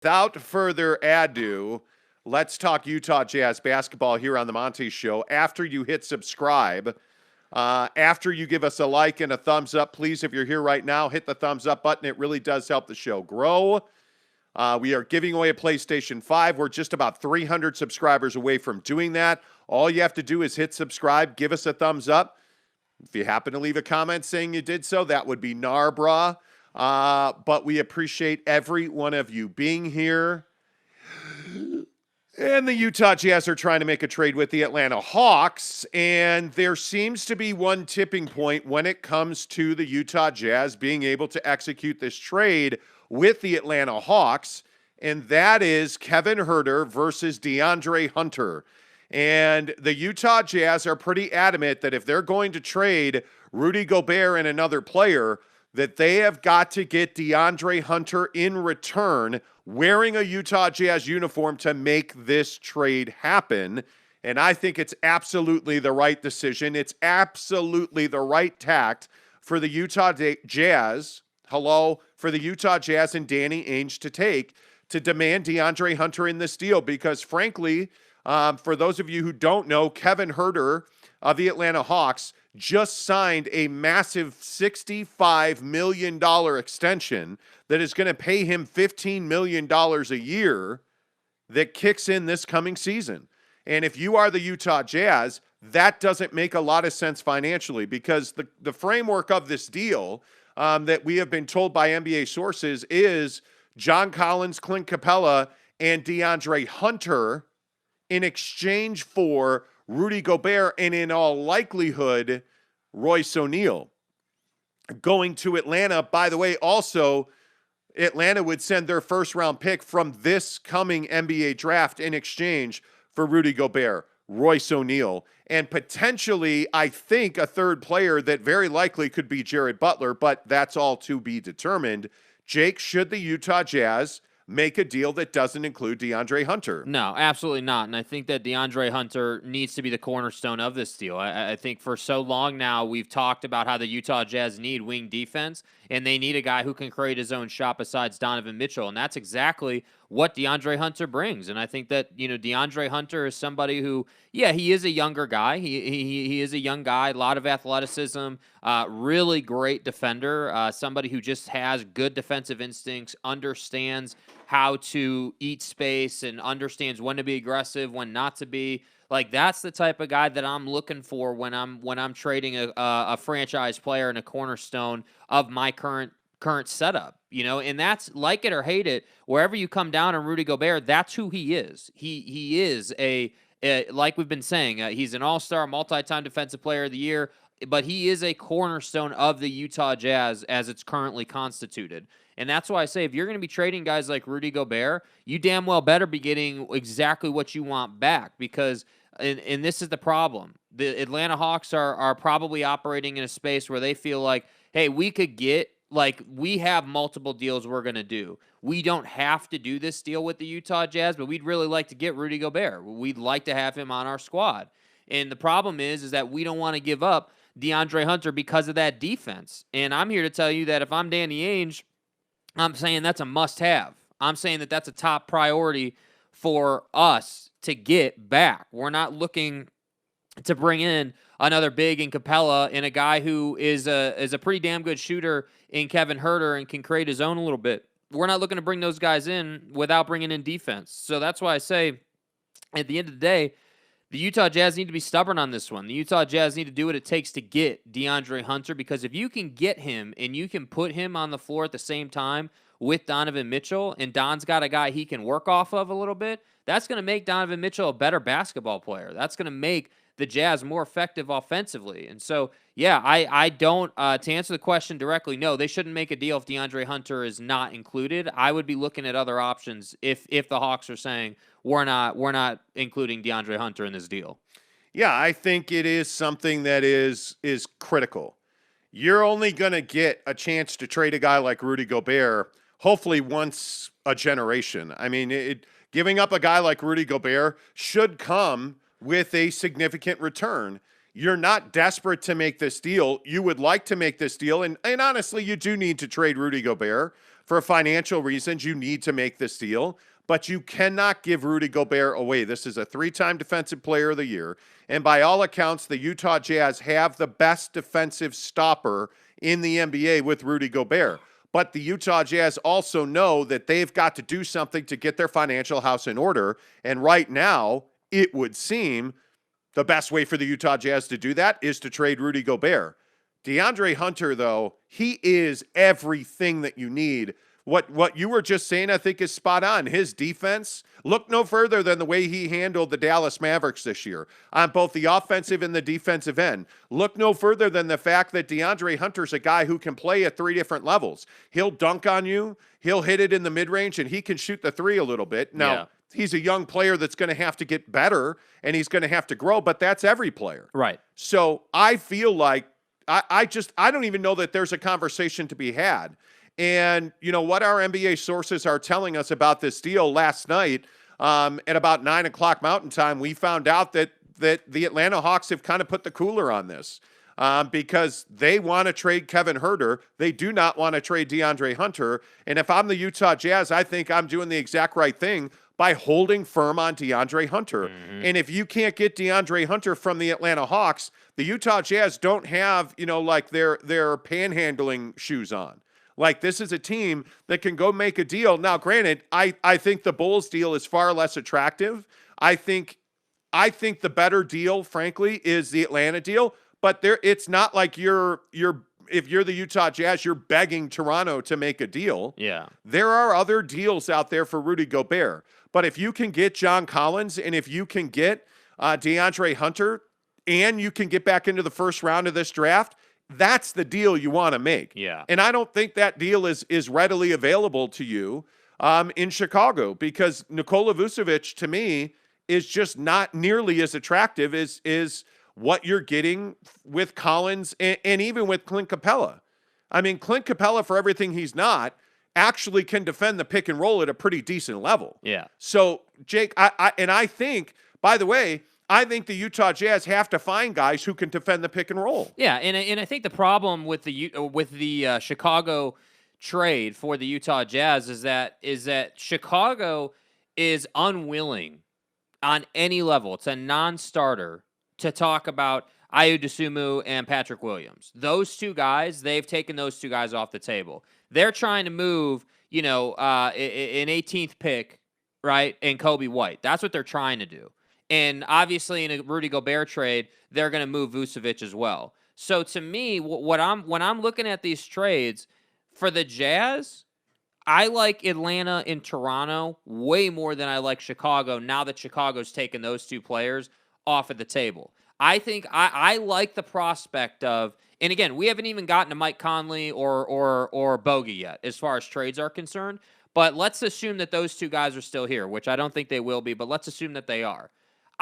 without further ado, let's talk Utah Jazz basketball here on the Monty Show. After you hit subscribe, after you give us a like and a thumbs up, please, if you're here right now, hit the thumbs up button. It really does help the show grow. We are giving away a PlayStation 5. We're just about 300 subscribers away from doing that. All you have to do is hit subscribe, give us a thumbs up. If you happen to leave a comment saying you did so, that would be Narbra. But we appreciate every one of you being here. And the Utah Jazz are trying to make a trade with the Atlanta Hawks. And there seems to be one tipping point when it comes to the Utah Jazz being able to execute this trade with the Atlanta Hawks. And that is Kevin Huerter versus DeAndre Hunter. And the Utah Jazz are pretty adamant that if they're going to trade Rudy Gobert and another player, that they have got to get DeAndre Hunter in return wearing a Utah Jazz uniform to make this trade happen. And I think it's absolutely the right decision. It's absolutely the right tact for the Utah Jazz, for the Utah Jazz and Danny Ainge to take to demand DeAndre Hunter in this deal. Because frankly, for those of you who don't know, Kevin Huerter of the Atlanta Hawks just signed a massive $65 million extension that is going to pay him $15 million a year that kicks in this coming season. And if you are the Utah Jazz, that doesn't make a lot of sense financially, because the framework of this deal that we have been told by NBA sources is John Collins, Clint Capella, and DeAndre Hunter in exchange for Rudy Gobert and, in all likelihood, Royce O'Neal. Going to Atlanta, by the way, also, Atlanta would send their first-round pick from this coming NBA draft in exchange for Rudy Gobert, Royce O'Neal, and potentially, I think, a third player that very likely could be Jared Butler, but that's all to be determined. Jake, should the Utah Jazz make a deal that doesn't include DeAndre Hunter? No, absolutely not. And I think that DeAndre Hunter needs to be the cornerstone of this deal. I think for so long now, we've talked about how the Utah Jazz need wing defense, and they need a guy who can create his own shot besides Donovan Mitchell. And that's exactly what DeAndre Hunter brings. And I think that, DeAndre Hunter is somebody who, he is a younger guy. He is a young guy, a lot of athleticism, really great defender, somebody who just has good defensive instincts, understands how to eat space, and understands when to be aggressive, when not to be. Like, that's the type of guy that I'm looking for when I'm trading a franchise player and a cornerstone of my current setup, and that's, like it or hate it, wherever you come down on Rudy Gobert, that's who he is. He is like we've been saying, he's an all-star, multi-time defensive player of the year, but he is a cornerstone of the Utah Jazz as it's currently constituted. And that's why I say, if you're going to be trading guys like Rudy Gobert, you damn well better be getting exactly what you want back, because and this is the problem. The Atlanta Hawks are probably operating in a space where they feel like, hey, we have multiple deals we're going to do. We don't have to do this deal with the Utah Jazz, but we'd really like to get Rudy Gobert. We'd like to have him on our squad. And the problem is that we don't want to give up DeAndre Hunter because of that defense. And I'm here to tell you that if I'm Danny Ainge, I'm saying that's a must-have. I'm saying that that's a top priority for us to get back. We're not looking to bring in another big in Capella and a guy who is a pretty damn good shooter in Kevin Huerter and can create his own a little bit. We're not looking to bring those guys in without bringing in defense. So that's why I say, at the end of the day, the Utah Jazz need to be stubborn on this one. The Utah Jazz need to do what it takes to get DeAndre Hunter, because if you can get him and you can put him on the floor at the same time with Donovan Mitchell, and Don's got a guy he can work off of a little bit, that's going to make Donovan Mitchell a better basketball player. That's going to make the Jazz more effective offensively. And so, I don't, to answer the question directly, no, they shouldn't make a deal if DeAndre Hunter is not included. I would be looking at other options if the Hawks are saying, we're not including DeAndre Hunter in this deal. Yeah, I think it is something that is critical. You're only going to get a chance to trade a guy like Rudy Gobert, hopefully once a generation. I mean, giving up a guy like Rudy Gobert should come with a significant return. You're not desperate to make this deal. You would like to make this deal. And honestly, you do need to trade Rudy Gobert for financial reasons, you need to make this deal, but you cannot give Rudy Gobert away. This is a 3-time Defensive Player of the Year, and by all accounts, the Utah Jazz have the best defensive stopper in the NBA with Rudy Gobert. But the Utah Jazz also know that they've got to do something to get their financial house in order, and right now, it would seem the best way for the Utah Jazz to do that is to trade Rudy Gobert. DeAndre Hunter, though, he is everything that you need. What you were just saying, I think, is spot on. His defense, look no further than the way he handled the Dallas Mavericks this year on both the offensive and the defensive end. Look no further than the fact that DeAndre Hunter's a guy who can play at 3 different levels. He'll dunk on you, he'll hit it in the mid-range, and he can shoot the 3 a little bit. Now, he's a young player that's going to have to get better, and he's going to have to grow, but that's every player. Right. So I feel like I don't even know that there's a conversation to be had. And, you know, what our NBA sources are telling us about this deal last night at about 9 o'clock Mountain Time, we found out that the Atlanta Hawks have kind of put the cooler on this because they want to trade Kevin Huerter. They do not want to trade DeAndre Hunter. And if I'm the Utah Jazz, I think I'm doing the exact right thing by holding firm on DeAndre Hunter. Mm-hmm. And if you can't get DeAndre Hunter from the Atlanta Hawks, the Utah Jazz don't have, you know, like their panhandling shoes on. Like, this is a team that can go make a deal. Now, granted, I think the Bulls deal is far less attractive. I think the better deal, frankly, is the Atlanta deal. But it's not like if you're the Utah Jazz, you're begging Toronto to make a deal. Yeah. There are other deals out there for Rudy Gobert. But if you can get John Collins and if you can get DeAndre Hunter and you can get back into the first round of this draft, that's the deal you want to make. Yeah. And I don't think that deal is readily available to you in Chicago because Nikola Vucevic, to me, is just not nearly as attractive as what you're getting with Collins and even with Clint Capella. I mean, Clint Capella, for everything he's not, actually can defend the pick and roll at a pretty decent level. Yeah. So, Jake, I think, by the way, I think the Utah Jazz have to find guys who can defend the pick and roll. Yeah, and I think the problem with the Chicago trade for the Utah Jazz is that Chicago is unwilling on any level. It's a non-starter to talk about Ayo Dosunmu and Patrick Williams. Those 2 guys, they've taken those 2 guys off the table. They're trying to move, you know, an 18th pick, right, and Kobe White. That's what they're trying to do. And obviously, in a Rudy Gobert trade, they're going to move Vucevic as well. So to me, when I'm looking at these trades for the Jazz, I like Atlanta and Toronto way more than I like Chicago. Now that Chicago's taken those 2 players off of the table, I think I like the prospect of. And again, we haven't even gotten to Mike Conley or Bogey yet as far as trades are concerned. But let's assume that those 2 guys are still here, which I don't think they will be. But let's assume that they are.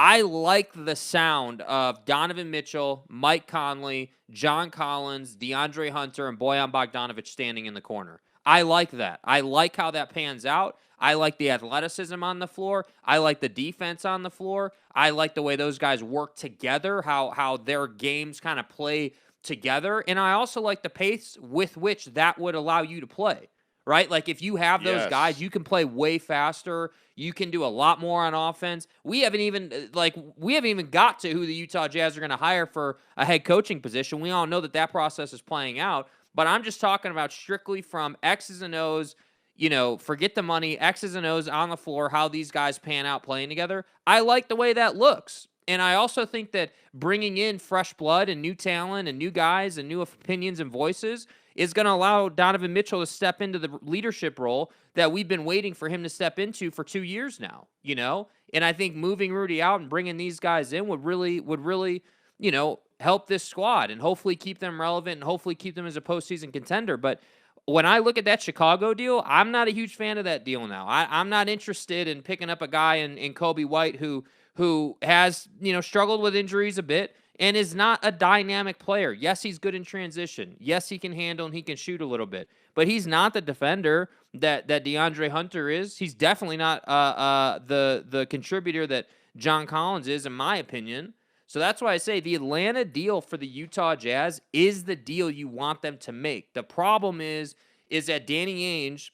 I like the sound of Donovan Mitchell, Mike Conley, John Collins, DeAndre Hunter, and Bojan Bogdanovic standing in the corner. I like that. I like how that pans out. I like the athleticism on the floor. I like the defense on the floor. I like the way those guys work together, how their games kind of play together. And I also like the pace with which that would allow you to play. Right? Like, if you have those guys, you can play way faster. You can do a lot more on offense. We haven't even got to who the Utah Jazz are going to hire for a head coaching position. We all know that process is playing out. But I'm just talking about strictly from X's and O's, you know, forget the money, X's and O's on the floor, how these guys pan out playing together. I like the way that looks. And I also think that bringing in fresh blood and new talent and new guys and new opinions and voices is going to allow Donovan Mitchell to step into the leadership role that we've been waiting for him to step into for 2 years now, you know? And I think moving Rudy out and bringing these guys in would really, you know, help this squad and hopefully keep them relevant and hopefully keep them as a postseason contender. But when I look at that Chicago deal, I'm not a huge fan of that deal now. I'm not interested in picking up a guy in Kobe White who has, you know, struggled with injuries a bit and is not a dynamic player. Yes, he's good in transition. Yes, he can handle and he can shoot a little bit. But he's not the defender that DeAndre Hunter is. He's definitely not the contributor that John Collins is, in my opinion. So that's why I say the Atlanta deal for the Utah Jazz is the deal you want them to make. The problem is that Danny Ainge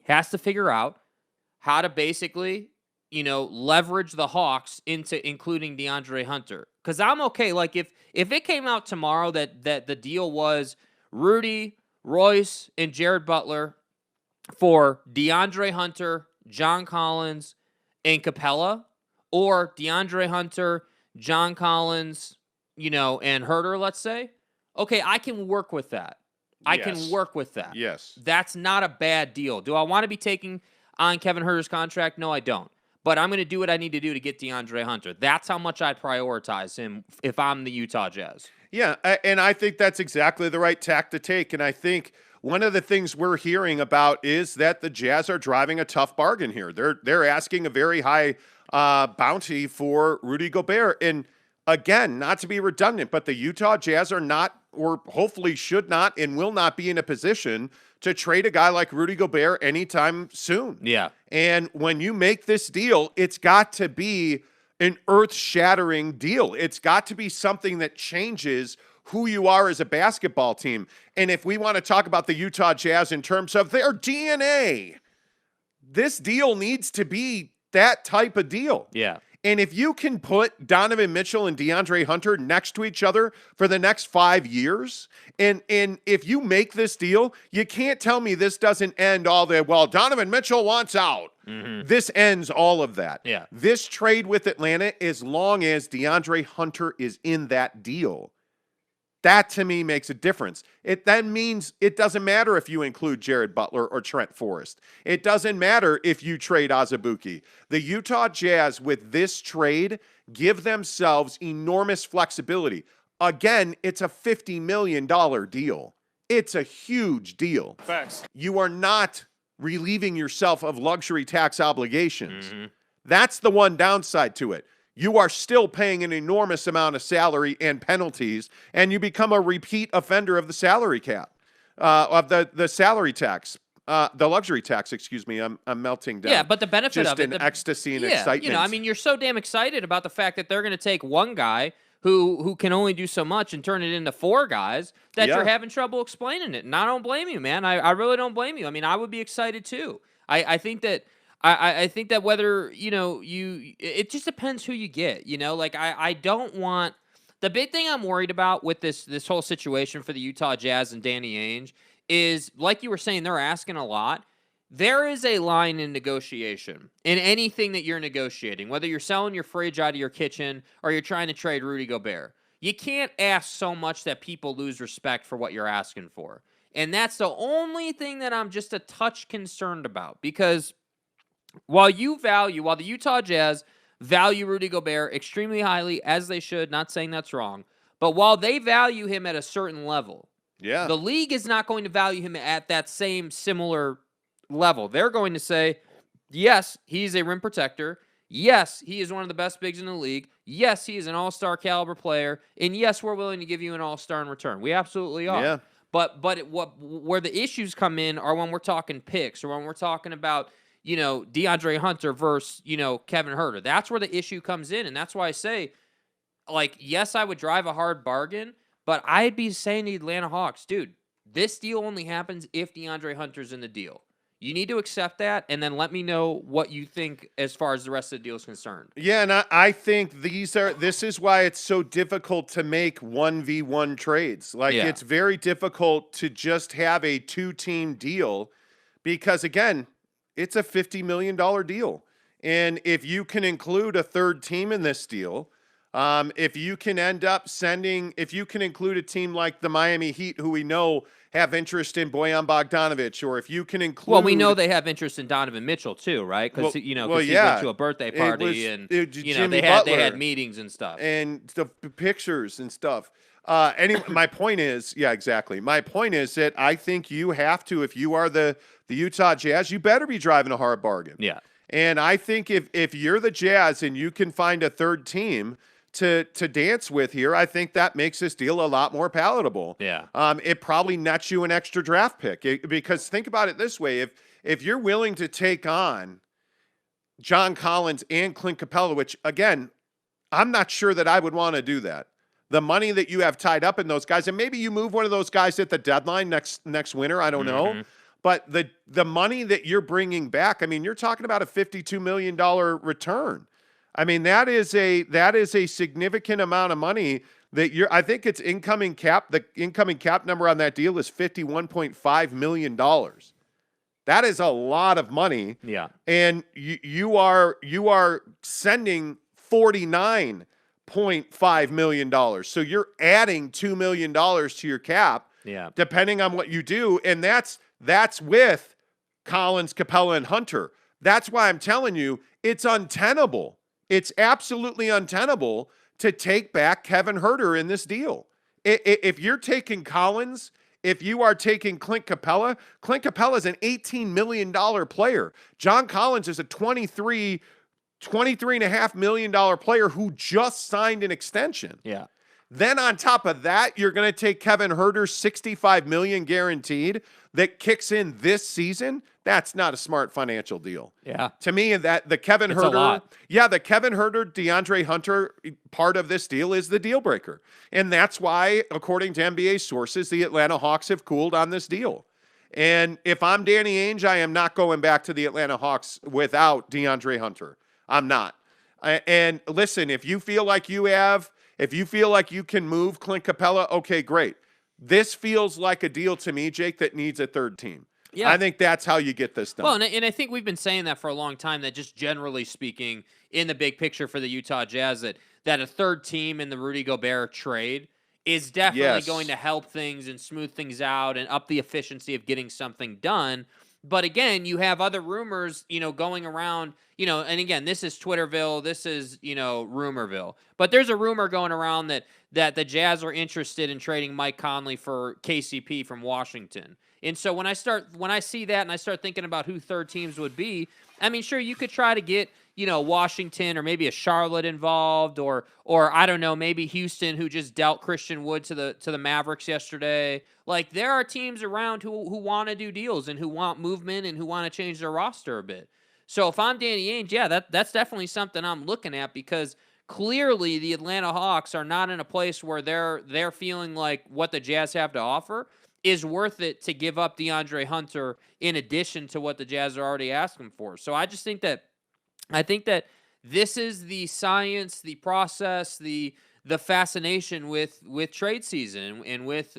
has to figure out how to basically, leverage the Hawks into including DeAndre Hunter. Because I'm okay. Like, if it came out tomorrow that the deal was Rudy, Royce, and Jared Butler for DeAndre Hunter, John Collins, and Capella, or DeAndre Hunter, John Collins, and Herter, let's say, okay, I can work with that. I can work with that. Yes. That's not a bad deal. Do I want to be taking on Kevin Herter's contract? No, I don't. But I'm going to do what I need to do to get DeAndre Hunter. That's how much I prioritize him if I'm the Utah Jazz. Yeah, and I think that's exactly the right tack to take. And I think one of the things we're hearing about is that the Jazz are driving a tough bargain here. They're asking a very high bounty for Rudy Gobert. And again, not to be redundant, but the Utah Jazz are not, or hopefully should not, and will not be in a position to trade a guy like Rudy Gobert anytime soon. Yeah. And when you make this deal, it's got to be an earth-shattering deal. It's got to be something that changes who you are as a basketball team. And if we want to talk about the Utah Jazz in terms of their DNA, this deal needs to be that type of deal. Yeah. And if you can put Donovan Mitchell and DeAndre Hunter next to each other for the next 5 years, and if you make this deal, you can't tell me this doesn't end all the, well, Donovan Mitchell wants out. Mm-hmm. This ends all of that. Yeah. This trade with Atlanta, as long as DeAndre Hunter is in that deal, that to me makes a difference. It then means it doesn't matter if you include Jared Butler or Trent Forrest. It doesn't matter if you trade Azubuike. The Utah Jazz with this trade give themselves enormous flexibility. Again, it's a $50 million deal. It's a huge deal. Facts. You are not relieving yourself of luxury tax obligations. Mm-hmm. That's the one downside to it. You are still paying an enormous amount of salary and penalties, and you become a repeat offender of the salary cap, of the salary tax, the luxury tax, excuse me. I'm melting down. Yeah, but the benefit just of it. in ecstasy and excitement. You're so damn excited about the fact that they're going to take one guy who can only do so much and turn it into four guys that you're having trouble explaining it. And I don't blame you, man. I really don't blame you. I mean, I would be excited too. I think that I think that whether, it just depends who you get, like I don't want, the big thing I'm worried about with this whole situation for the Utah Jazz and Danny Ainge is, like you were saying, they're asking a lot. There is a line in negotiation in anything that you're negotiating, whether you're selling your fridge out of your kitchen or you're trying to trade Rudy Gobert. You can't ask so much that people lose respect for what you're asking for. And that's the only thing that I'm just a touch concerned about, because while the Utah Jazz value Rudy Gobert extremely highly, as they should, not saying that's wrong, but while they value him at a certain level, the league is not going to value him at that same similar level. They're going to say, yes, he's a rim protector. Yes, he is one of the best bigs in the league. Yes, he is an all-star caliber player. And yes, we're willing to give you an all-star in return. We absolutely are. Yeah. But where the issues come in are when we're talking picks, or when we're talking about DeAndre Hunter versus, Kevin Herter. That's where the issue comes in. And that's why I say, like, yes, I would drive a hard bargain, but I'd be saying to the Atlanta Hawks, dude, this deal only happens if DeAndre Hunter's in the deal. You need to accept that, and then let me know what you think as far as the rest of the deal is concerned. Yeah, and I think this is why it's so difficult to make 1v1 trades. Like, it's very difficult to just have a two-team deal because, again, it's a $50 million deal. And if you can include a third team in this deal, if you can include a team like the Miami Heat, who we know have interest in Bojan Bogdanovic, or if you can include... Well, we know they have interest in Donovan Mitchell too, right? Because he went to a birthday party they had meetings and stuff. And the pictures and stuff. Anyway, my point is, exactly. My point is that I think you have to, if you are the Utah Jazz, you better be driving a hard bargain. Yeah. And I think if you're the Jazz and you can find a third team to dance with here, I think that makes this deal a lot more palatable. Yeah. It probably nets you an extra draft pick because think about it this way. If you're willing to take on John Collins and Clint Capella, which again, I'm not sure that I would want to do that. The money that you have tied up in those guys, and maybe you move one of those guys at the deadline next winter, I don't know. But the money that you're bringing back, I mean, you're talking about a $52 million return. I mean, that is a significant amount of money that I think it's incoming cap. The incoming cap number on that deal is $51.5 million. That is a lot of money. Yeah. And you are sending $49.5 million. So you're adding $2 million to your cap. Yeah. Depending on what you do. And that's with Collins, Capella, and Hunter. That's why I'm telling you, it's untenable. It's absolutely untenable to take back Kevin Huerter in this deal. If you're taking Collins, if you are taking Clint Capella is an $18 million player. John Collins is a $23.5 million player who just signed an extension. Yeah. Then on top of that, you're going to take Kevin Huerter's $65 million guaranteed that kicks in this season. That's not a smart financial deal. Yeah. To me, that the Kevin It's a lot. Huerter, the Kevin Huerter, DeAndre Hunter part of this deal is the deal breaker. And that's why, according to NBA sources, the Atlanta Hawks have cooled on this deal. And if I'm Danny Ainge, I am not going back to the Atlanta Hawks without DeAndre Hunter. I'm not. And listen, if you feel like you can move Clint Capella, okay, great. This feels like a deal to me, Jake, that needs a third team. Yeah. I think that's how you get this done. Well, and I think we've been saying that for a long time, that just generally speaking, in the big picture for the Utah Jazz, that a third team in the Rudy Gobert trade is definitely going to help things and smooth things out and up the efficiency of getting something done. But again, you have other rumors, going around, and again, this is Twitterville, this is, Rumorville. But there's a rumor going around that the Jazz are interested in trading Mike Conley for KCP from Washington. And so when I see that and I start thinking about who third teams would be, I mean, sure, you could try to get, Washington or maybe a Charlotte involved or I don't know, maybe Houston, who just dealt Christian Wood to the Mavericks yesterday. Like, there are teams around who want to do deals and who want movement and who want to change their roster a bit. So if I'm Danny Ainge, that's definitely something I'm looking at, because clearly the Atlanta Hawks are not in a place where they're feeling like what the Jazz have to offer is worth it to give up DeAndre Hunter in addition to what the Jazz are already asking for. So I think that this is the science, the process, the fascination with trade season and with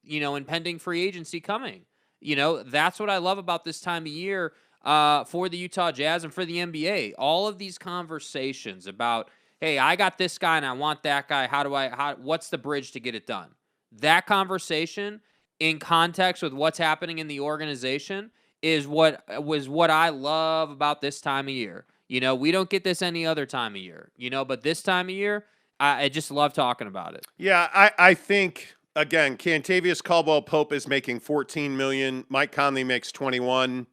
impending free agency coming. That's what I love about this time of year for the Utah Jazz and for the NBA. All of these conversations about, hey, I got this guy and I want that guy. What's the bridge to get it done? That conversation in context with what's happening in the organization is what I love about this time of year. We don't get this any other time of year, but this time of year, I just love talking about it. Yeah, I think, again, Cantavius Caldwell-Pope is making $14 million. Mike Conley makes $21.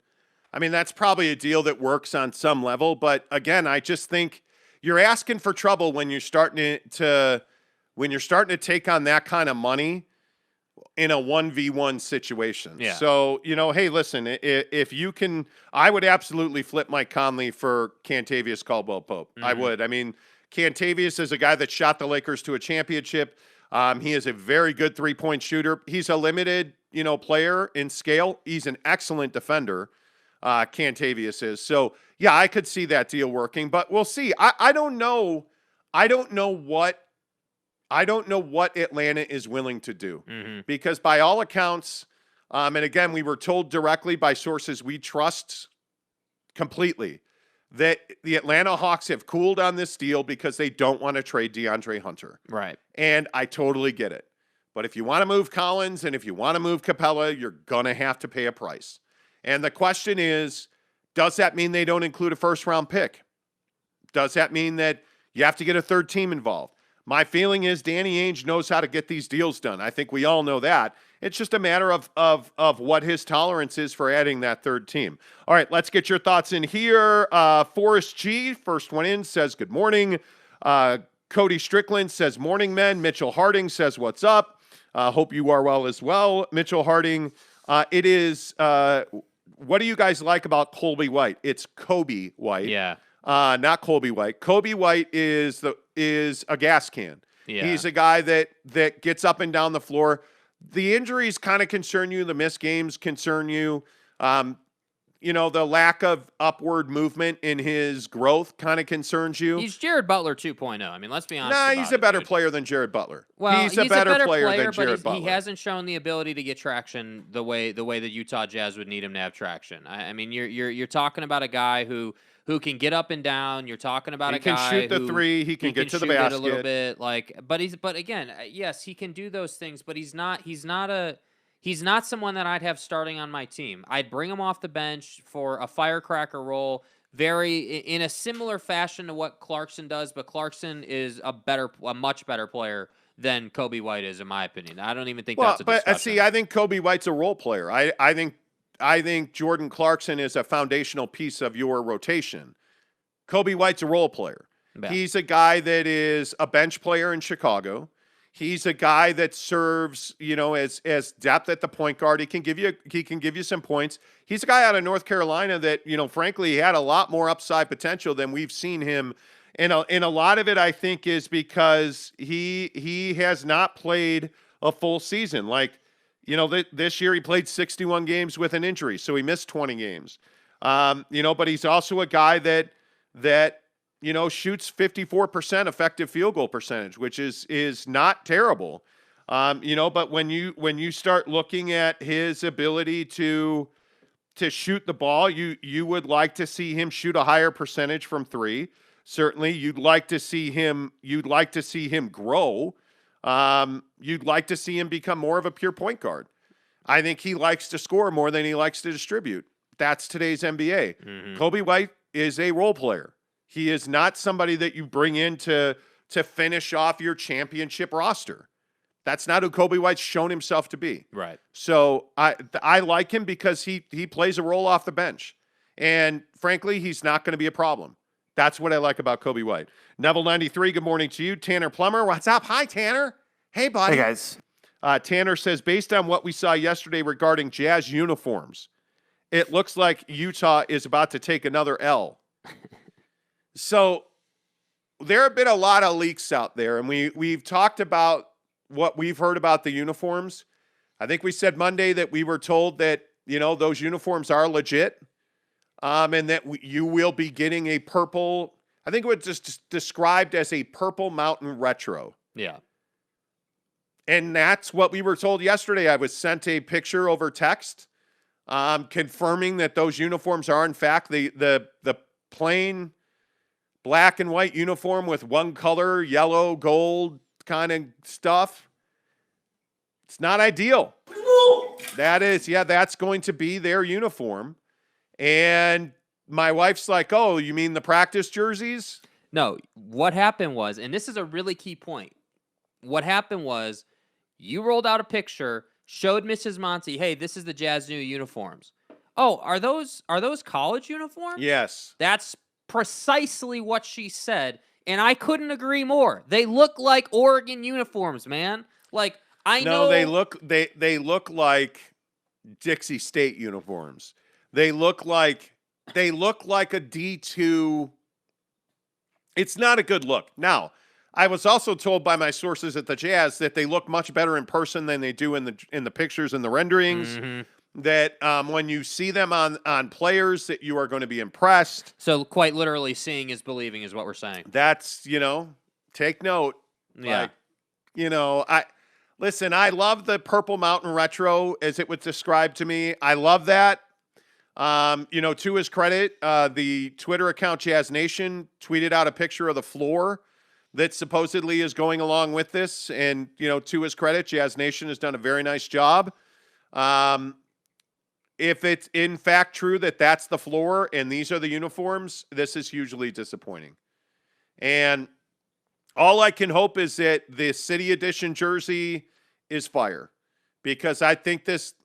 I mean, that's probably a deal that works on some level. But again, I just think you're asking for trouble when you're starting to take on that kind of money in a 1v1 situation. Yeah. So, hey, listen, if you can, I would absolutely flip Mike Conley for Cantavius Caldwell-Pope. Mm-hmm. I would. I mean, Cantavius is a guy that shot the Lakers to a championship. He is a very good three-point shooter. He's a limited, player in scale. He's an excellent defender. Cantavius is. So, yeah, I could see that deal working, but we'll see. I don't know what Atlanta is willing to do, because by all accounts, and again, we were told directly by sources we trust completely that the Atlanta Hawks have cooled on this deal because they don't want to trade DeAndre Hunter. Right. And I totally get it. But if you want to move Collins and if you want to move Capella, you're going to have to pay a price. And the question is, does that mean they don't include a first-round pick? Does that mean that you have to get a third team involved? My feeling is Danny Ainge knows how to get these deals done. I think we all know that. It's just a matter of what his tolerance is for adding that third team. All right, let's get your thoughts in here. Forrest G, first one in, says good morning. Cody Strickland says morning, men. Mitchell Harding says what's up. Hope you are well as well. Mitchell Harding, it is, what do you guys like about Colby White? It's Kobe White. Yeah. Not Colby White. Kobe White is a gas can. Yeah. He's a guy that gets up and down the floor. The injuries kind of concern you. The missed games concern you. The lack of upward movement in his growth kind of concerns you. He's Jared Butler 2.0. I mean, let's be honest. Nah, about he's a it, better dude. player than Jared Butler. Well, he's a better player than but Jared Butler. he hasn't shown the ability to get traction the way the Utah Jazz would need him to have traction. I mean, you're talking about a guy who can get up and down. You're talking about he a guy can shoot the who, three. He can get to the shoot it basket a little bit. But again, yes, he can do those things. But he's not someone that I'd have starting on my team. I'd bring him off the bench for a firecracker role, in a similar fashion to what Clarkson does. But Clarkson is a much better player than Kobe White is, in my opinion. I don't even think that's a discussion. See, I think Kobe White's a role player. I think Jordan Clarkson is a foundational piece of your rotation. Kobe White's a role player. Yeah. He's a guy that is a bench player in Chicago. He's a guy that serves, as depth at the point guard. He can give you some points. He's a guy out of North Carolina that, frankly, had a lot more upside potential than we've seen him. And a lot of it, I think, is because he has not played a full season. This year he played 61 games with an injury, so he missed 20 games. But he's also a guy that shoots 54% effective field goal percentage, which is not terrible. But when you start looking at his ability to shoot the ball, you would like to see him shoot a higher percentage from three. Certainly, you'd like to see him grow. You'd like to see him become more of a pure point guard. I think he likes to score more than he likes to distribute. That's today's NBA. Mm-hmm. Kobe White is a role player. He is not somebody that you bring in to finish off your championship roster. That's not who Kobe White's shown himself to be. Right. So I like him because he plays a role off the bench. And frankly, he's not going to be a problem. That's what I like about Kobe White. Neville 93, good morning to you. Tanner Plummer, what's up? Hi, Tanner. Hey, buddy. Hey, guys. Tanner says, based on what we saw yesterday regarding Jazz uniforms, it looks like Utah is about to take another L. So there have been a lot of leaks out there, and we've talked about what we've heard about the uniforms. I think we said Monday that we were told that, those uniforms are legit, and that you will be getting a purple, I think it was just described as a Purple Mountain Retro. Yeah. And that's what we were told yesterday. I was sent a picture over text confirming that those uniforms are, in fact, the plain black and white uniform with one color, yellow, gold kind of stuff. It's not ideal. That's going to be their uniform. And my wife's like, oh, you mean the practice jerseys? No, what happened was, and this is a really key point. What happened was you rolled out a picture, showed Mrs. Monty, hey, this is the Jazz new uniforms. Oh, are those college uniforms? Yes. That's precisely what she said, and I couldn't agree more. They look like Oregon uniforms, man. I know they look like Dixie State uniforms. They look like a D2. It's not a good look. Now, I was also told by my sources at the Jazz that they look much better in person than they do in the pictures and the renderings. Mm-hmm. That when you see them on players, that you are going to be impressed. So quite literally, seeing is believing is what we're saying. That's, take note. Yeah. I love the Purple Mountain Retro as it was described to me. I love that. To his credit, the Twitter account Jazz Nation tweeted out a picture of the floor that supposedly is going along with this. And, to his credit, Jazz Nation has done a very nice job. If it's in fact true that that's the floor and these are the uniforms, this is hugely disappointing. And all I can hope is that the City Edition jersey is fire, because I think this,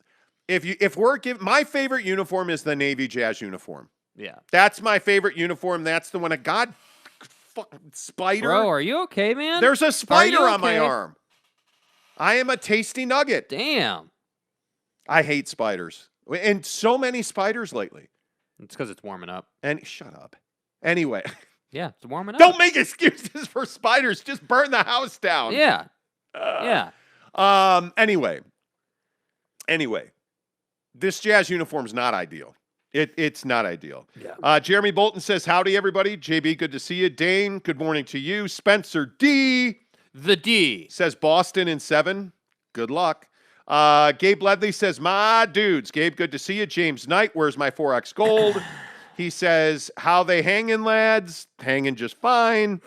if we're giving, my favorite uniform is the Navy Jazz uniform. Yeah. That's my favorite uniform. That's the one. God, fucking spider. Bro, are you okay, man? There's a spider on my okay? arm. I am a tasty nugget. Damn. I hate spiders. And so many spiders lately. It's because it's warming up. And shut up. Anyway. Yeah, it's warming up. Don't make excuses for spiders. Just burn the house down. Yeah. Yeah. Anyway. This Jazz uniform is not ideal. It's not ideal. Yeah. Jeremy Bolton says, howdy, everybody. JB, good to see you. Dane, good morning to you. Spencer D. The D. Says Boston in 7. Good luck. Gabe Ledley says, my dudes. Gabe, good to see you. James Knight, where's my 4X gold? He says, how they hanging, lads? Hanging just fine.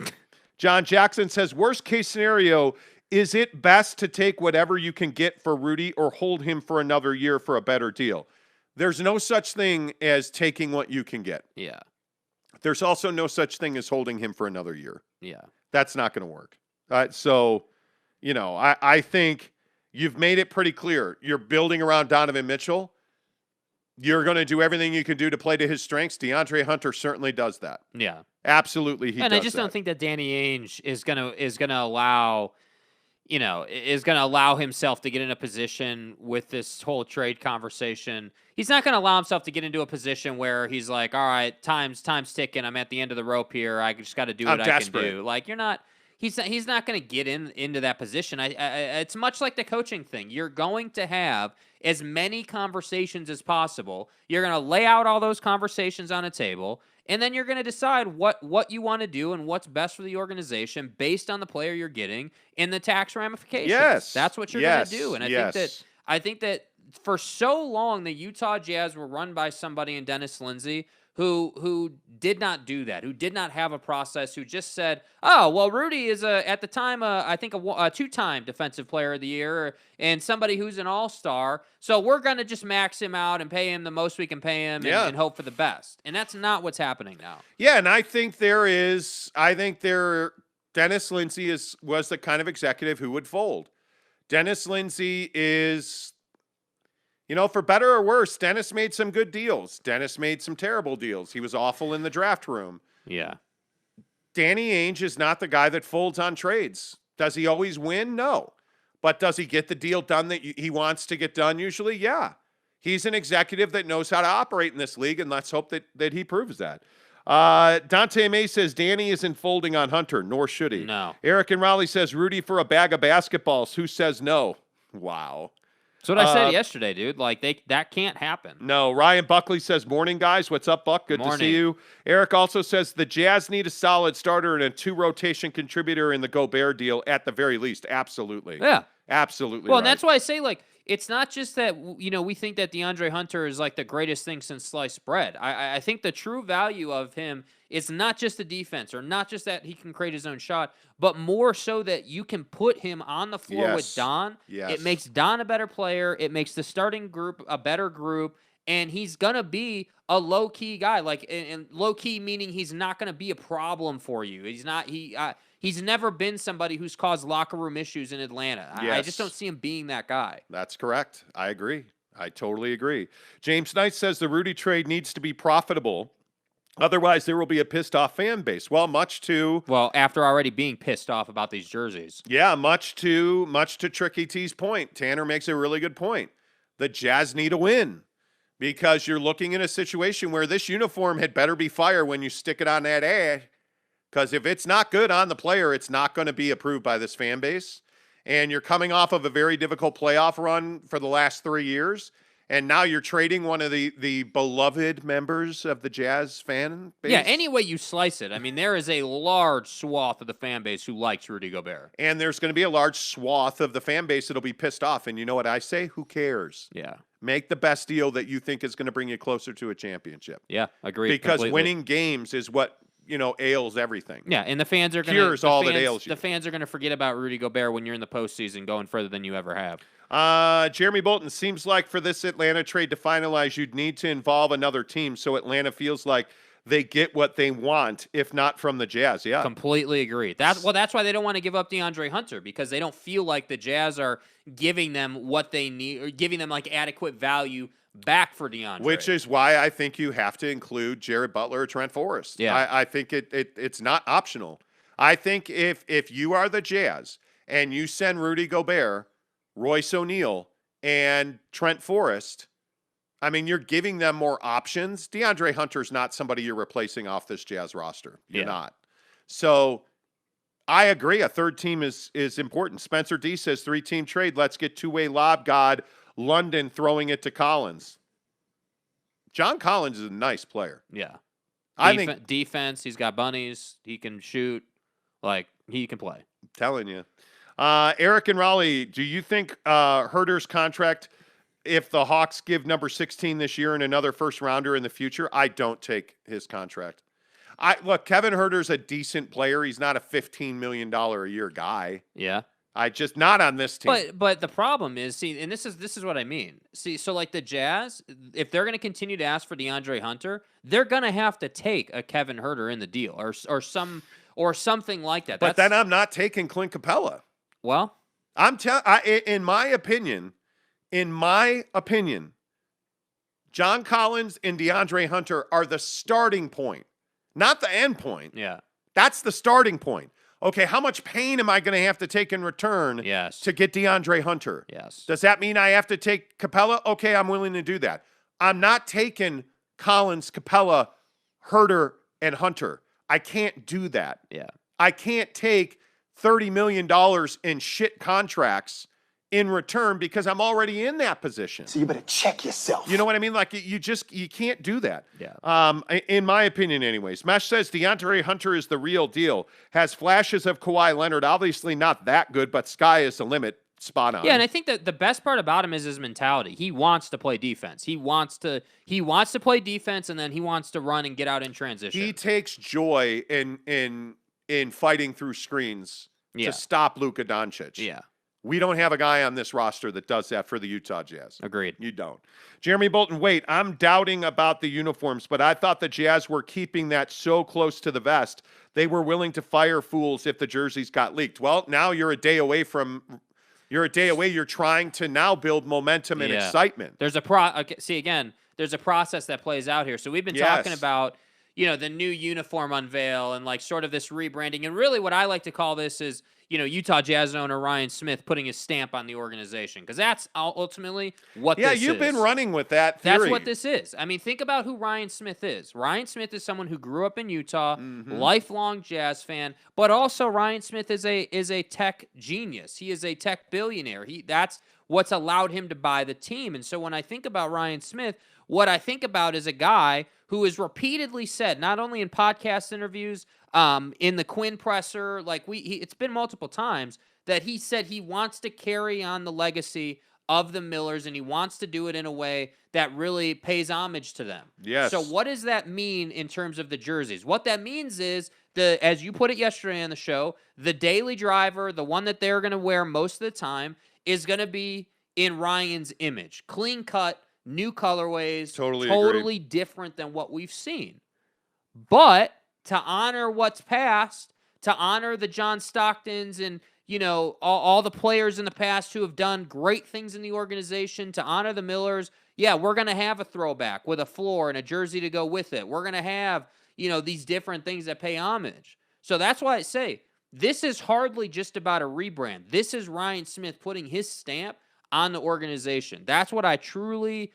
John Jackson says, worst case scenario, is it best to take whatever you can get for Rudy or hold him for another year for a better deal? There's no such thing as taking what you can get. Yeah. There's also no such thing as holding him for another year. Yeah. That's not going to work. So, I think you've made it pretty clear. You're building around Donovan Mitchell. You're going to do everything you can do to play to his strengths. DeAndre Hunter certainly does that. Yeah. Absolutely, he does. And I just don't think that Danny Ainge is gonna allow, is gonna allow himself to get in a position with this whole trade conversation. He's not gonna allow himself to get into a position where he's like, all right, time's ticking. I'm at the end of the rope here. I just got to do what I can do. Like you're not. He's not going to get into that position. It's much like the coaching thing. You're going to have as many conversations as possible. You're going to lay out all those conversations on a table, and then you're going to decide what you want to do and what's best for the organization based on the player you're getting and the tax ramifications. Yes, that's what you're going to do. And I think that for so long the Utah Jazz were run by somebody in Dennis Lindsey who did not do that, who did not have a process, who just said, oh, well, Rudy is, at the time, I think a two-time Defensive Player of the Year and somebody who's an all-star, so we're going to just max him out and pay him the most we can pay him and hope for the best. And that's not what's happening now. Yeah, and I think Dennis Lindsey was the kind of executive who would fold. Dennis Lindsey is... for better or worse, Dennis made some good deals. Dennis made some terrible deals. He was awful in the draft room. Yeah. Danny Ainge is not the guy that folds on trades. Does he always win? No. But does he get the deal done that he wants to get done usually? Yeah. He's an executive that knows how to operate in this league, and let's hope that he proves that. Dante May says Danny isn't folding on Hunter, nor should he. No. Eric and Raleigh says Rudy for a bag of basketballs. Who says no? Wow. That's what I said yesterday, dude. Like that can't happen. No. Ryan Buckley says, morning, guys. What's up, Buck? Good to see you. Eric also says the Jazz need a solid starter and a 2-rotation contributor in the Gobert deal at the very least. Absolutely. Yeah. Absolutely. Well, right. and that's why I say, like, it's not just that, we think that DeAndre Hunter is like the greatest thing since sliced bread. I think the true value of him is not just the defense or not just that he can create his own shot, but more so that you can put him on the floor with Don. Yes. It makes Don a better player. It makes the starting group a better group. And he's going to be a low-key guy. Like, and low-key meaning he's not going to be a problem for you. He's never been somebody who's caused locker room issues in Atlanta. Yes. I just don't see him being that guy. That's correct. I agree. I totally agree. James Knight says the Rudy trade needs to be profitable. Otherwise, there will be a pissed-off fan base. Well, after already being pissed off about these jerseys. Yeah, much to Tricky T's point. Tanner makes a really good point. The Jazz need a win because you're looking in a situation where this uniform had better be fire when you stick it on that ad. Because if it's not good on the player, it's not going to be approved by this fan base. And you're coming off of a very difficult playoff run for the last 3 years. And now you're trading one of the beloved members of the Jazz fan base. Yeah, any way you slice it. I mean, there is a large swath of the fan base who likes Rudy Gobert. And there's going to be a large swath of the fan base that'll be pissed off. And you know what I say? Who cares? Yeah. Make the best deal that you think is going to bring you closer to a championship. Yeah, agree. Because completely. winning games is what ails everything. Yeah, and the fans are going to cures all that ails you. The fans are going to forget about Rudy Gobert when you're in the postseason, going further than you ever have. Jeremy Bolton, seems like for this Atlanta trade to finalize, you'd need to involve another team so Atlanta feels like they get what they want, if not from the Jazz. Yeah, completely agree. That's why they don't want to give up DeAndre Hunter, because they don't feel like the Jazz are giving them what they need or giving them like adequate value back for DeAndre. Which is why I think you have to include Jared Butler or Trent Forrest. Yeah. I think it's not optional. I think if you are the Jazz and you send Rudy Gobert, Royce O'Neal, and Trent Forrest, I mean, you're giving them more options. DeAndre Hunter's not somebody you're replacing off this Jazz roster. You're not. So I agree. A third team is important. Spencer D says 3-team trade. Let's get two-way lob god London throwing it to Collins. John Collins is a nice player. Yeah. I think defense, he's got bunnies, he can shoot, like he can play. I'm telling you. Eric and Raleigh, do you think Herter's contract, if the Hawks give number 16 this year and another first rounder in the future, I don't take his contract. Look, Kevin Herter's a decent player. He's not a $15 million a year guy. Yeah. I just not on this team. But the problem is, see, and this is what I mean. See, so like the Jazz, if they're going to continue to ask for DeAndre Hunter, they're going to have to take a Kevin Herter in the deal or something like that. But then I'm not taking Clint Capella. Well, in my opinion, John Collins and DeAndre Hunter are the starting point, not the end point. Yeah. That's the starting point. Okay, how much pain am I going to have to take in return to get DeAndre Hunter? Yes. Does that mean I have to take Capella? Okay, I'm willing to do that. I'm not taking Collins, Capella, Herter, and Hunter. I can't do that. Yeah. I can't take $30 million in shit contracts in return because I'm already in that position. So you better check yourself. You know what I mean? Like you can't do that. Yeah. In my opinion anyways. Mesh says DeAndre Hunter is the real deal. Has flashes of Kawhi Leonard. Obviously not that good, but sky is the limit. Spot on. Yeah, and I think that the best part about him is his mentality. He wants to play defense. He wants to play defense, and then he wants to run and get out in transition. He takes joy in fighting through screens to stop Luka Doncic. Yeah. We don't have a guy on this roster that does that for the Utah Jazz. Agreed. You don't. Jeremy Bolton, wait, I'm doubting about the uniforms, but I thought the Jazz were keeping that so close to the vest. They were willing to fire fools if the jerseys got leaked. Well, now you're a day away. You're trying to now build momentum and excitement. There's a there's a process that plays out here. So we've been talking about, the new uniform unveil and like sort of this rebranding. And really what I like to call this is, Utah Jazz owner Ryan Smith putting his stamp on the organization, because that's ultimately what this is. Yeah, you've been running with that theory. That's what this is. I mean, think about who Ryan Smith is. Ryan Smith is someone who grew up in Utah, lifelong Jazz fan, but also Ryan Smith is a tech genius. He is a tech billionaire. That's what's allowed him to buy the team. And so when I think about Ryan Smith, what I think about is a guy who has repeatedly said, not only in podcast interviews, in the Quinn presser, it's been multiple times that he said he wants to carry on the legacy of the Millers, and he wants to do it in a way that really pays homage to them. Yes. So what does that mean in terms of the jerseys? What that means is, as you put it yesterday on the show, the daily driver, the one that they're going to wear most of the time, is going to be in Ryan's image. Clean cut, new colorways, totally different than what we've seen. But to honor what's past, to honor the John Stocktons and, all the players in the past who have done great things in the organization, to honor the Millers, we're going to have a throwback with a floor and a jersey to go with it. We're going to have, these different things that pay homage. So that's why I say this is hardly just about a rebrand. This is Ryan Smith putting his stamp on the organization. That's what I truly,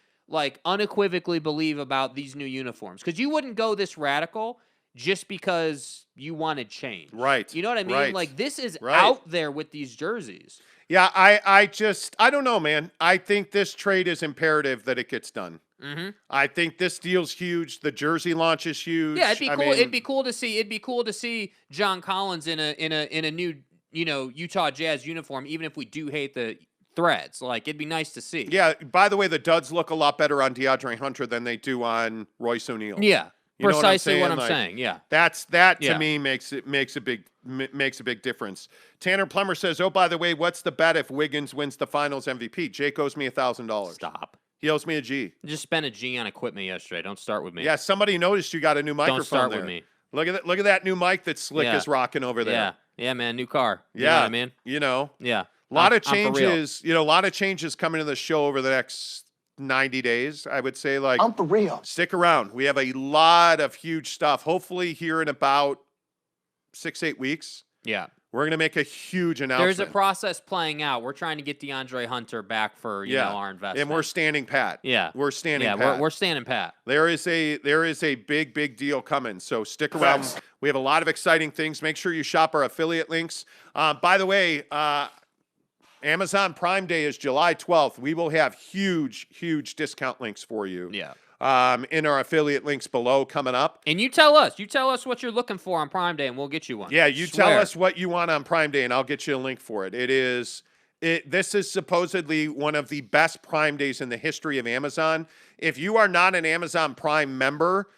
unequivocally believe about these new uniforms. Because you wouldn't go this radical just because you wanted change. Right. You know what I mean? Right. This is out there with these jerseys. Yeah, I don't know, man. I think this trade is imperative that it gets done. Mm-hmm. I think this deal's huge. The jersey launch is huge. Yeah, it'd be cool. It'd be cool to see John Collins in a new Utah Jazz uniform, even if we do hate the threads. It'd be nice to see. Yeah. By the way, the duds look a lot better on DeAndre Hunter than they do on Royce O'Neal. Yeah. You know Precisely what I'm saying. Yeah. That to me makes a big difference. Tanner Plummer says, "Oh, by the way, what's the bet if Wiggins wins the Finals MVP? Jake owes me $1,000. Stop. He owes me a G. Just spent a G on equipment yesterday. Don't start with me. Yeah, somebody noticed you got a new microphone. Don't start there. with me. Look at that new mic that Slick is rocking over there. Yeah, man, new car. You yeah, know what I mean? Yeah. A lot of changes coming to the show over the next 90 days, I would say. I'm for real. Stick around. We have a lot of huge stuff. Hopefully here in about 6-8 weeks. Yeah. We're going to make a huge announcement. There's a process playing out. We're trying to get DeAndre Hunter back for, our investment. And we're standing pat. Yeah. We're standing pat. We're standing pat. There is a big deal coming. So stick around. Thanks. We have a lot of exciting things. Make sure you shop our affiliate links. By the way, Amazon Prime Day is July 12th. We will have huge discount links for you. Yeah. in our affiliate links below coming up. And you tell us what you're looking for on Prime Day, and we'll get you one. Yeah, you tell us what you want on Prime Day, and I'll get you a link for it. This is supposedly one of the best Prime Days in the history of Amazon. If you are not an Amazon Prime member,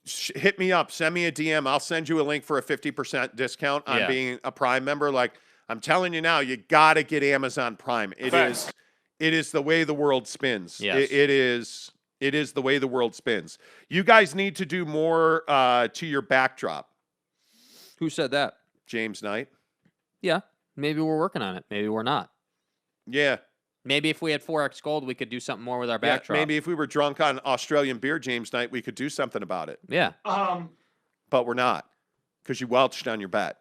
hit me up, send me a DM. I'll send you a link for a 50% discount on being a Prime member. Like, I'm telling you now, you got to get Amazon Prime. It is the way the world spins. Yes. It is the way the world spins. You guys need to do more to your backdrop. Who said that? James Knight. Yeah. Maybe we're working on it. Maybe we're not. Yeah. Maybe if we had 4X Gold, we could do something more with our backdrop. Maybe if we were drunk on Australian beer, James Knight, we could do something about it. Yeah. But we're not, because you welched on your bet.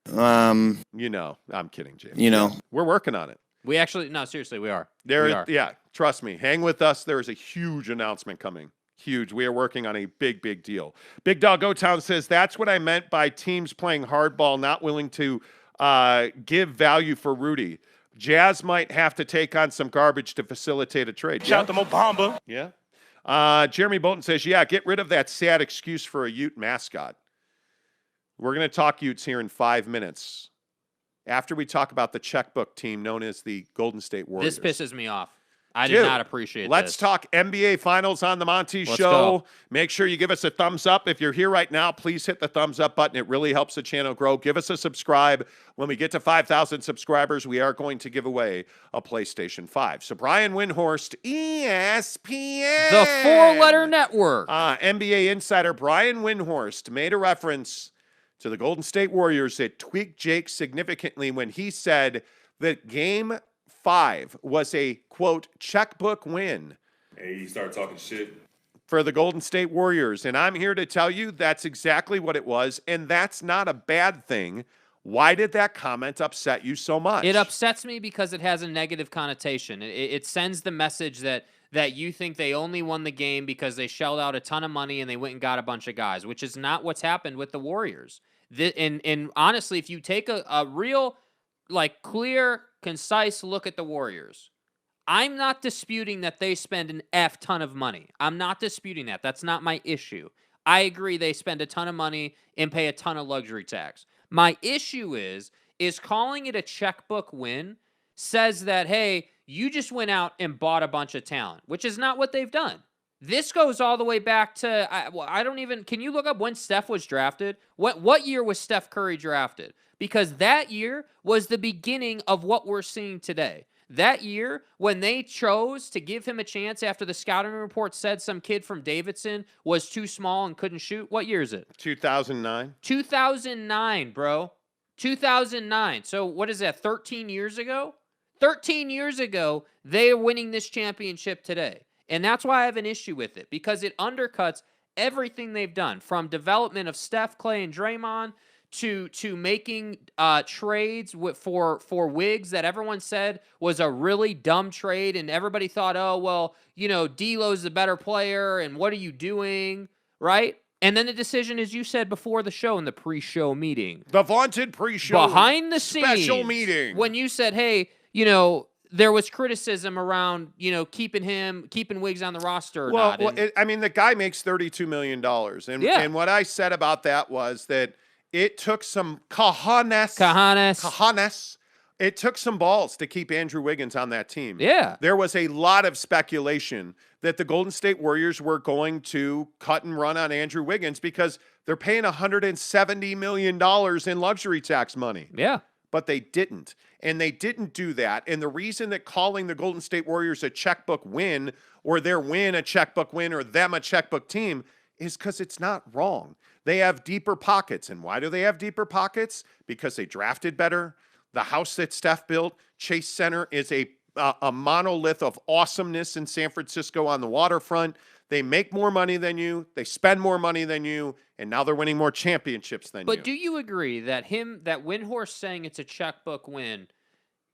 You know, I'm kidding, James. You know. We're working on it. We actually, no, seriously, we are. Yeah, trust me. Hang with us. There is a huge announcement coming. Huge. We are working on a big, big deal. Big Dog O-Town says, that's what I meant by teams playing hardball, not willing to give value for Rudy. Jazz might have to take on some garbage to facilitate a trade. Shout out to Mobamba. Yeah. Jeremy Bolton says, yeah, get rid of that sad excuse for a Ute mascot. We're going to talk Utes here in 5 minutes after we talk about the checkbook team known as the Golden State Warriors. This pisses me off. I did not appreciate Let's this. talk NBA Finals on the Monty Let's Show. go. Make sure you give us a thumbs up. If you're here right now, please hit the thumbs up button. It really helps the channel grow. Give us a subscribe. When we get to 5,000 subscribers, we are going to give away a PlayStation 5. So Brian Windhorst, ESPN. The four-letter network. NBA insider Brian Windhorst made a reference to the Golden State Warriors that tweaked Jake significantly when he said that Game 5 was a, quote, checkbook win. Hey, he started talking shit. For the Golden State Warriors. And I'm here to tell you that's exactly what it was, and that's not a bad thing. Why did that comment upset you so much? It upsets me because it has a negative connotation. It sends the message that you think they only won the game because they shelled out a ton of money and they went and got a bunch of guys, which is not what's happened with the Warriors. And honestly, if you take a real, like, clear, concise look at the Warriors, I'm not disputing that they spend an F ton of money. I'm not disputing that. That's not my issue. I agree they spend a ton of money and pay a ton of luxury tax. My issue is calling it a checkbook win says that, hey, you just went out and bought a bunch of talent, which is not what they've done. This goes all the way back to, I don't even, can you look up when Steph was drafted? What year was Steph Curry drafted? Because that year was the beginning of what we're seeing today. That year, when they chose to give him a chance after the scouting report said some kid from Davidson was too small and couldn't shoot, what year is it? 2009. 2009, bro. 2009. So what is that, 13 years ago? 13 years ago, they are winning this championship today. And that's why I have an issue with it, because it undercuts everything they've done, from development of Steph, Clay, and Draymond to making trades for Wiggs that everyone said was a really dumb trade, and everybody thought, oh, well, you know, D'Lo's the better player, and what are you doing, right? And then the decision, as you said before the show in the pre-show meeting. The vaunted pre-show. Behind the scenes. Special meeting. When you said, hey, you know, there was criticism around, you know, keeping Wiggs on the roster or not. I mean, the guy makes $32 million. And what I said about that was that it took some cojones. It took some balls to keep Andrew Wiggins on that team. Yeah. There was a lot of speculation that the Golden State Warriors were going to cut and run on Andrew Wiggins because they're paying $170 million in luxury tax money. Yeah. But they didn't. And they didn't do that. And the reason that calling the Golden State Warriors a checkbook win, or their win a checkbook win, or them a checkbook team, is because it's not wrong. They have deeper pockets. And why do they have deeper pockets? Because they drafted better. The house that Steph built, Chase Center, is a monolith of awesomeness in San Francisco on the waterfront. They make more money than you. They spend more money than you. And now they're winning more championships than you. But do you agree that Windhorst saying it's a checkbook win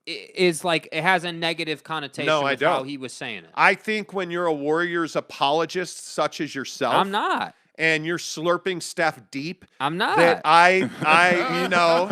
is like, it has a negative connotation with how he was saying it? I think when you're a Warriors apologist such as yourself. I'm not. And you're slurping Steph deep. I'm not. That you know.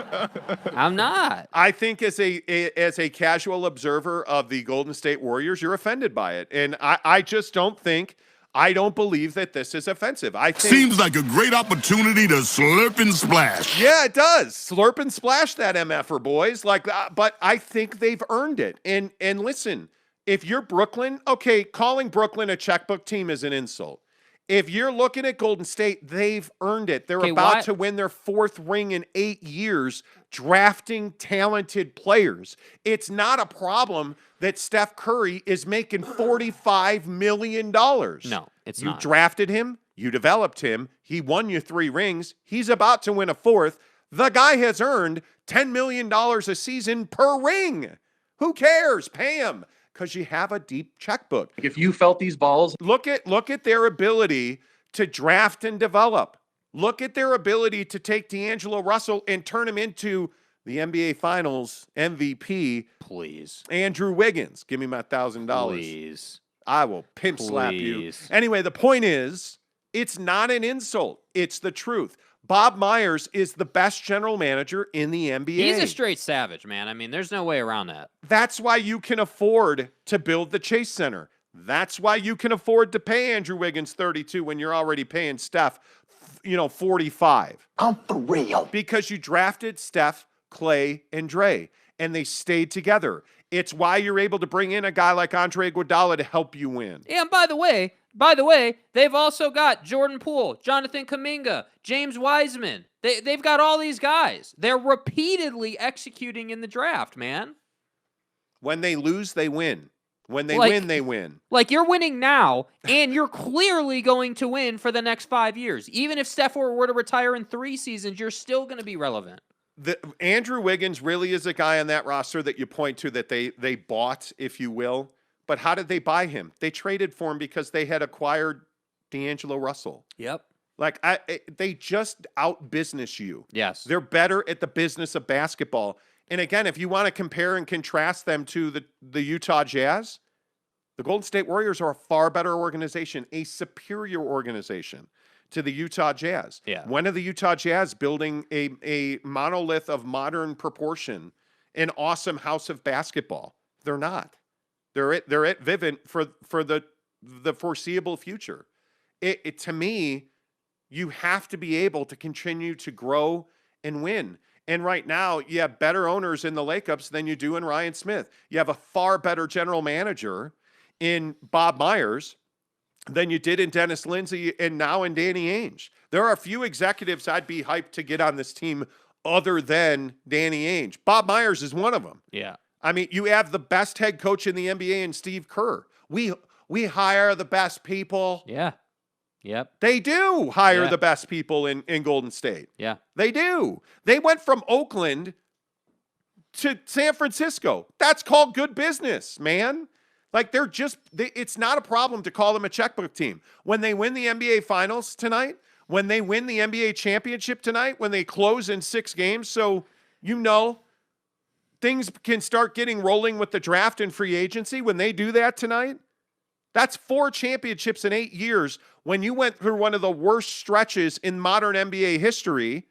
I'm not. I think as a casual observer of the Golden State Warriors, you're offended by it. And I just don't think I don't believe that this is offensive. I think Seems like a great opportunity to slurp and splash. yeah, it does. Slurp and splash that MFer, boys. Like, but I think they've earned it. And listen, if you're Brooklyn, okay, calling Brooklyn a checkbook team is an insult. If you're looking at Golden State, they've earned it. They're about to win their 4th ring in 8 years, drafting talented players. It's not a problem that Steph Curry is making $45 million. No, it's not. You drafted him. You developed him. He won you 3 rings. He's about to win a 4th. The guy has earned $10 million a season per ring. Who cares? Pay him. Because you have a deep checkbook. If you felt these balls, Look at their ability to draft and develop. Look at their ability to take D'Angelo Russell and turn him into the NBA Finals MVP. Please. Andrew Wiggins. Give me my $1,000. Please. I will pimp slap you. Please. Anyway, the point is, it's not an insult. It's the truth. Bob Myers is the best general manager in the NBA. He's a straight savage, man. I mean, there's no way around that. That's why you can afford to build the Chase Center. That's why you can afford to pay Andrew Wiggins 32 when you're already paying Steph, 45. I'm for real. Because you drafted Steph, Clay, and Dre, and they stayed together. It's why you're able to bring in a guy like Andre Iguodala to help you win. And by the way, they've also got Jordan Poole, Jonathan Kuminga, James Wiseman. They've got all these guys. They're repeatedly executing in the draft, man. When they lose, they win. When they win, they win. Like, you're winning now, and you're clearly going to win for the next 5 years. Even if Steph were to retire in 3 seasons, you're still going to be relevant. Andrew Wiggins really is a guy on that roster that you point to that they bought, if you will. But how did they buy him? They traded for him because they had acquired D'Angelo Russell. Yep. Like, they just out-business you. Yes. They're better at the business of basketball. And again, if you want to compare and contrast them to the Utah Jazz, the Golden State Warriors are a far better organization, a superior organization to the Utah Jazz. Yeah. When are the Utah Jazz building a monolith of modern proportion, an awesome house of basketball? They're not. They're at Vivint for the foreseeable future. To me, you have to be able to continue to grow and win. And right now, you have better owners in the Lakeups than you do in Ryan Smith. You have a far better general manager in Bob Myers than you did in Dennis Lindsay and now in Danny Ainge. There are a few executives I'd be hyped to get on this team other than Danny Ainge. Bob Myers is one of them. Yeah. I mean, you have the best head coach in the NBA in Steve Kerr. We hire the best people. Yeah. Yep. They do hire the best people in Golden State. Yeah. They do. They went from Oakland to San Francisco. That's called good business, man. Like, it's not a problem to call them a checkbook team. When they win the NBA Finals tonight, when they win the NBA championship tonight, when they close in 6 games, so things can start getting rolling with the draft and free agency. When they do that tonight, that's 4 championships in 8 years when you went through one of the worst stretches in modern NBA history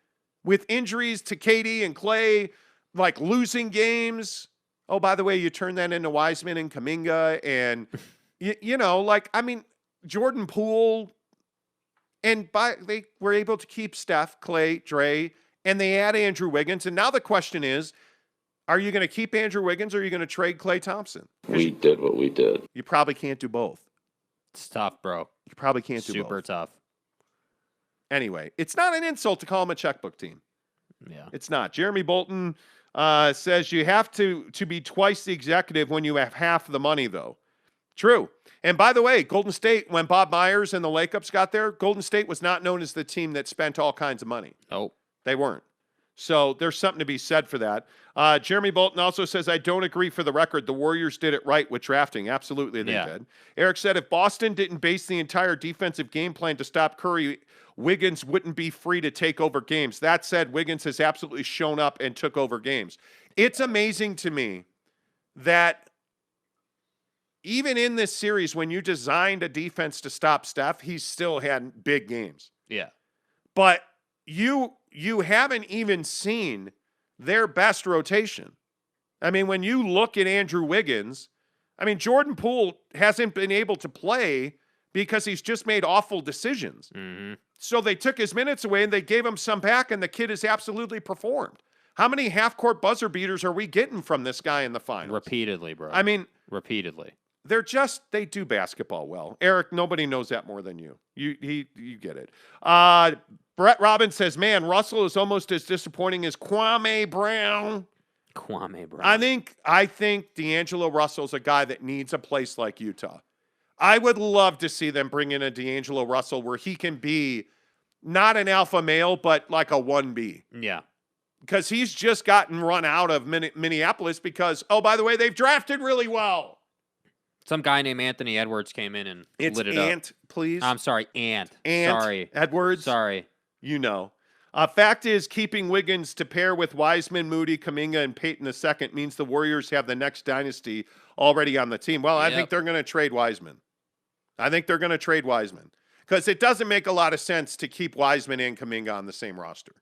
with injuries to KD and Clay, like losing games. Oh, by the way, you turn that into Wiseman and Kuminga and, Jordan Poole. And they were able to keep Steph, Clay, Dre, and they add Andrew Wiggins. And now the question is, are you going to keep Andrew Wiggins or are you going to trade Klay Thompson? We did what we did. You probably can't do both. It's tough, bro. You probably can't do both. Super tough. Anyway, it's not an insult to call them a checkbook team. Yeah. It's not. Jeremy Bolton says you have to be twice the executive when you have half the money, though. True. And by the way, Golden State, when Bob Myers and the Lakeups got there, Golden State was not known as the team that spent all kinds of money. Oh. They weren't. So there's something to be said for that. Jeremy Bolton also says, I don't agree for the record. The Warriors did it right with drafting. Absolutely, they did. Eric said, if Boston didn't base the entire defensive game plan to stop Curry, Wiggins wouldn't be free to take over games. That said, Wiggins has absolutely shown up and took over games. It's amazing to me that even in this series, when you designed a defense to stop Steph, he still had big games. Yeah. But you haven't even seen their best rotation. I mean, when you look at Andrew Wiggins, Jordan Poole hasn't been able to play because he's just made awful decisions. Mm-hmm. So they took his minutes away and they gave him some back, and the kid has absolutely performed. How many half-court buzzer beaters are we getting from this guy in the finals? Repeatedly, bro. I mean, repeatedly. they do basketball well. Eric, nobody knows that more than you. You get it. Brett Robbins says, man, Russell is almost as disappointing as Kwame Brown. Kwame Brown. I think D'Angelo Russell's a guy that needs a place like Utah. I would love to see them bring in a D'Angelo Russell where he can be not an alpha male, but like a 1B. Yeah. Because he's just gotten run out of Minneapolis because, oh, by the way, they've drafted really well. Some guy named Anthony Edwards came in and lit it Ant, up. please. I'm sorry, Ant. Sorry. Edwards. Sorry. You know. Fact is, keeping Wiggins to pair with Wiseman, Moody, Kuminga, and Peyton II means the Warriors have the next dynasty already on the team. Well, I think they're going to trade Wiseman. Because it doesn't make a lot of sense to keep Wiseman and Kuminga on the same roster.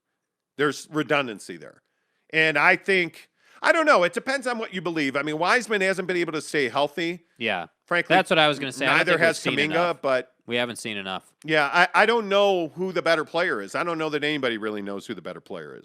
There's redundancy there. And I don't know. It depends on what you believe. I mean, Wiseman hasn't been able to stay healthy. Yeah. Frankly, that's what I was going to say. Neither has Kuminga, but we haven't seen enough. Yeah, I don't know who the better player is. I don't know that anybody really knows who the better player is.